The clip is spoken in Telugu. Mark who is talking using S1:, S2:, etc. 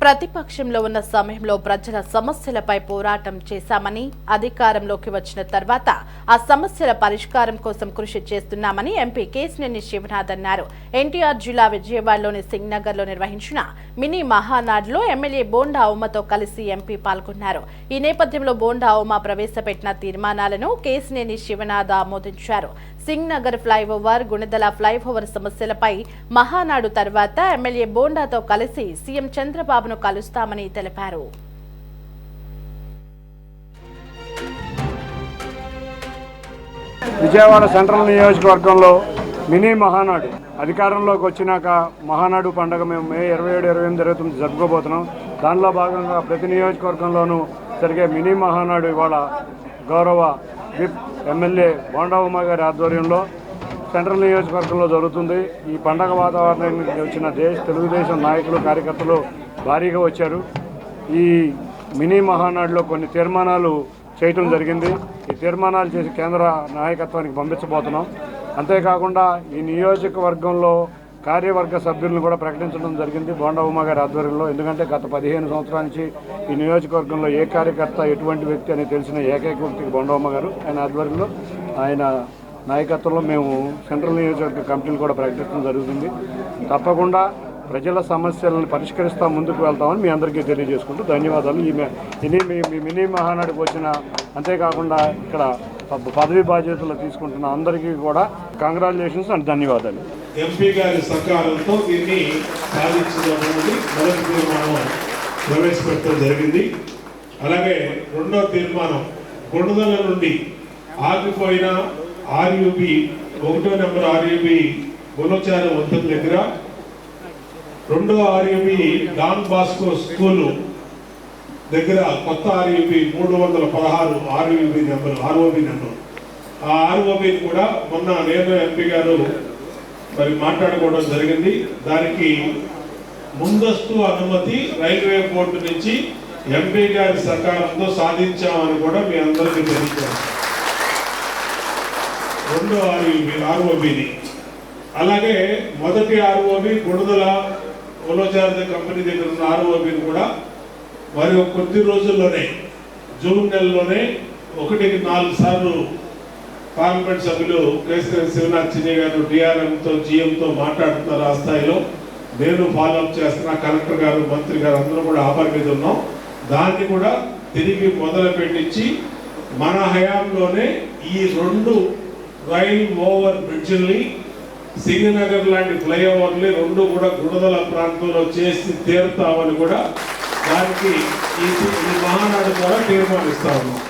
S1: ప్రతిపక్షంలో ఉన్న సమయంలో ప్రజల సమస్యలపై పోరాటం చేశామని, అధికారంలోకి వచ్చిన తర్వాత ఆ సమస్యల పరిష్కారం కోసం కృషి చేస్తున్నామని ఎంపీ కేశినేని శివనాథ్ అన్నారు. ఎన్టీఆర్ జిల్లా విజయవాడలోని సింగ్నగర్లో నిర్వహించిన మినీ మహానాడులో ఎమ్మెల్యే బోండా ఉమతో కలిసి ఎంపీ పాల్గొన్నారు. ఈ నేపథ్యంలో బోండా ఉమ ప్రవేశపెట్టిన తీర్మానాలను కేశినేని శివనాథ్ ఆమోదించారు. సింగ్నగర్ ఫ్లైఓవర్, గుణదల ఫ్లైఓవర్ సమస్యలపై మహానాడు తర్వాత ఎమ్మెల్యే బోండాతో కలిసి సీఎం చంద్రబాబును కలుస్తామని తెలిపారు.
S2: విజయవాడ సెంట్రల్ నియోజకవర్గంలో మినీ మహానాడు అధికారంలోకి వచ్చినాక మహానాడు పండుగ మేము మే 27, 28, 29 జరుపుకోబోతున్నాం. దానిలో భాగంగా ప్రతి నియోజకవర్గంలోనూ జరిగే మినీ మహానాడు ఇవాళ గౌరవ విప్ ఎమ్మెల్యే బోండా ఉమ గారి ఆధ్వర్యంలో సెంట్రల్ నియోజకవర్గంలో జరుగుతుంది. ఈ పండగ వాతావరణానికి వచ్చిన తెలుగుదేశం నాయకులు, కార్యకర్తలు భారీగా వచ్చారు. ఈ మినీ మహానాడులో కొన్ని తీర్మానాలు చేయటం జరిగింది. ఈ తీర్మానాలు చేసి కేంద్ర నాయకత్వానికి పంపించబోతున్నాం. అంతేకాకుండా ఈ నియోజకవర్గంలో కార్యవర్గ సభ్యులను కూడా ప్రకటించడం జరిగింది బోండా ఉమ గారి ఆధ్వర్యంలో. ఎందుకంటే గత 15 సంవత్సరాల నుంచి ఈ నియోజకవర్గంలో ఏ కార్యకర్త ఎటువంటి వ్యక్తి అని తెలిసిన ఏకైక వ్యక్తికి బోండా ఉమ గారు. ఆయన ఆధ్వర్యంలో, ఆయన నాయకత్వంలో మేము సెంట్రల్ నియోజకవర్గ కమిటీలు కూడా ప్రకటించడం జరుగుతుంది. తప్పకుండా ప్రజల సమస్యలను పరిష్కరిస్తూ ముందుకు వెళ్తామని మీ అందరికీ తెలియజేసుకుంటూ ధన్యవాదాలు. ఈ మినీ మహానాడుకు వచ్చిన, అంతేకాకుండా ఇక్కడ పదవి బాధ్యతలు తీసుకుంటున్న అందరికీ కూడా కంగ్రాచులేషన్స్ అండ్ ధన్యవాదాలు.
S3: ఎంపీ గారి సహకారంతో దీన్ని సాధించడానికి మొదటి తీర్మానం ప్రవేశపెట్టడం జరిగింది. అలాగే రెండో తీర్మానం గుణదల నుండి ఆగిపోయిన ఆర్యూబీ 1వ నెంబర్ ఆర్యూబీ బులోచారం వంతెన దగ్గర, 2వ ఆర్యూబీ డాన్ బాస్కో స్కూలు దగ్గర కొత్త ఆర్యూబీ 316 ఆర్ఓబీ నెంబర్. ఆ ఆర్ఓబీని కూడా మొన్న నేను ఎంపీ గారు మరి మాట్లాడుకోవడం జరిగింది. దానికి ముందస్తు అనుమతి రైల్వే బోర్డు నుంచి ఎంపీ గారి సహకారంతో సాధించామని కూడా మీ అందరికీ తెలియజేస్తాం. 2వ ఆర్ఓబీని, అలాగే మొదటి ఆర్ఓబీ గుణదల ఉలోచార్య కంపెనీ దగ్గర ఉన్న ఆర్ఓబీని కూడా మరి కొద్ది రోజుల్లోనే, జూన్ నెలలోనే 1కి 4 సార్లు పార్లమెంట్ సభ్యులు కేశినేని శివనాథ్ గారు డిఆర్ఎంతో, జిఎంతో మాట్లాడుతున్నారు. ఆ స్థాయిలో నేను ఫాలోఅప్ చేస్తున్నా. కలెక్టర్ గారు, మంత్రి గారు అందరూ కూడా ఆఫర్ మీద ఉన్నాం. దాన్ని కూడా తిరిగి మొదలు పెట్టించి మన హయాంలోనే ఈ 2 రైల్ ఓవర్ బ్రిడ్జిల్ని, సింగనగర్ లాంటి ఫ్లైఓవర్ని 2 కూడా గుణదల ప్రాంతంలో చేసి తీరుతామని కూడా దానికి ఈ మహానాడు ద్వారా తీర్మానిస్తా ఉన్నాం.